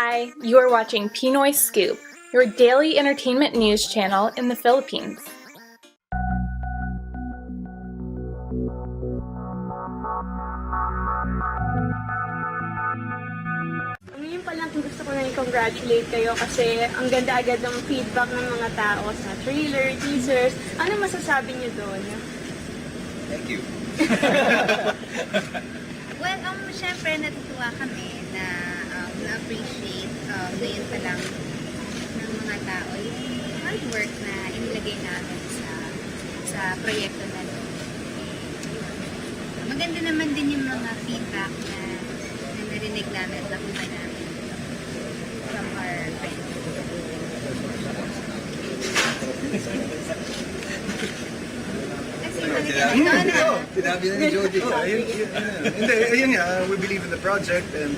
Hi, you are watching Pinoy Scoop, your daily entertainment news channel in the Philippines. Ngayon pa lang gusto ko na i-congratulate kayo kasi ang ganda agad ng feedback ng mga tao sa trailer, teasers. Ano masasabi niyo doon? Thank you. Well, syempre natutuwa kami na na-appreciate ngayon pa lang ng mga tao yung hard work na inilagay namin sa proyekto na to. Maganda naman din yung mga feedback na narinig namin at nakuha namin from our friends. Sinabi na ni Jody. Hindi, ayun nga, we believe in the project and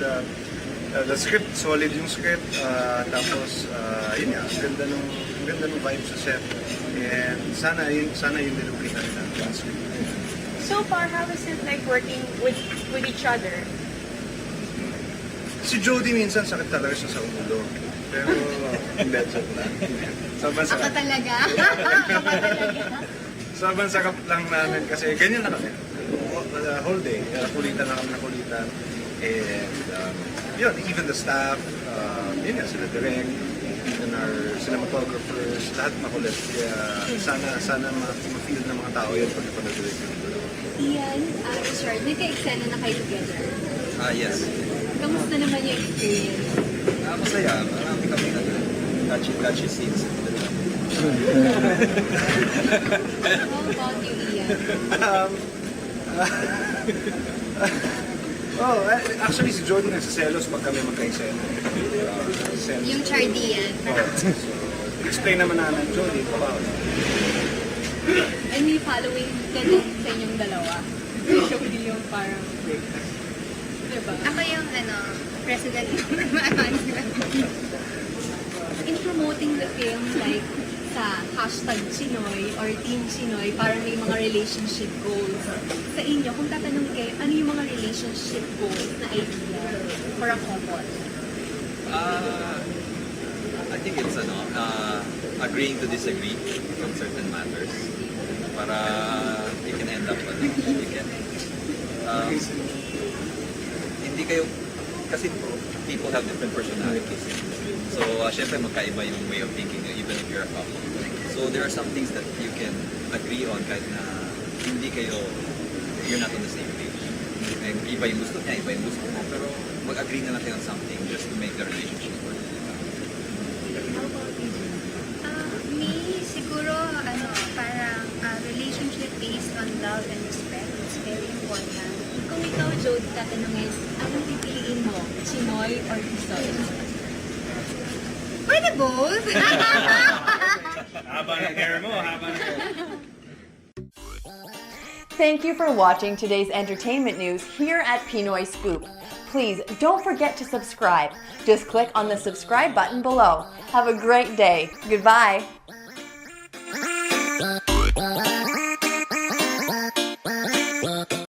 the script, solid yung script. Tapos, yun nga, ang ganda nung vibe sa set. And sana yung delivery na ng script. So far, how is it like working with each other? Si Jody minsan sakit talaga siya sa ulo. Pero, hindi, joke lang. Sobrang Ako sakit. talaga. Ako talaga. Sobrang sakap lang namin kasi ganyan na kami. Whole day, kulitan na kami na kulitan. And yun, even the staff, yun nga, sila direct, even our cinematographers, lahat makulit. Kaya sana ma-feel ng mga tao yun pag ipanadirect yung dalawa. Ian, Richard, nagka-eksena na kayo together. Yes. Kamusta naman yung experience? Masaya. Marami kami touchy scenes. How about you, Ian? Actually si Jody nagsiselos pag kami magka-eksena. Yung Chardian. Explain naman namin, Jody, about I may following ka din sa inyong dalawa. Usually yung parang, diba? Ako yung president In promoting the film, like, sa hashtag Chinoy or Team Chinoy, parang may mga relationship goals. Sa inyo, kung tatanong kayo, ano yung mga relationship goals na idea for a couple? I think it's agreeing to disagree on certain matters para you can end up you can hindi kayo kasi people have different personalities, so syempre magkaiba yung way of thinking even if you're a couple, so there are some things that you can agree on kahit na hindi kayo, you're not on the same page, and iba yung gusto niya, iba yung gusto mo, pero mag-agree na lang kayo on something just to make the relationship work. Me, siguro, parang relationship based on love and respect. It's very important. Kung ikaw, Jody, tatanungin, anong pipiliin mo? Chinoy or Tisoy? Pwede both. haba ng hair mo, haba ng hair. Thank you for watching today's entertainment news here at Pinoy Scoop. Please don't forget to subscribe. Just click on the subscribe button below. Have a great day. Goodbye.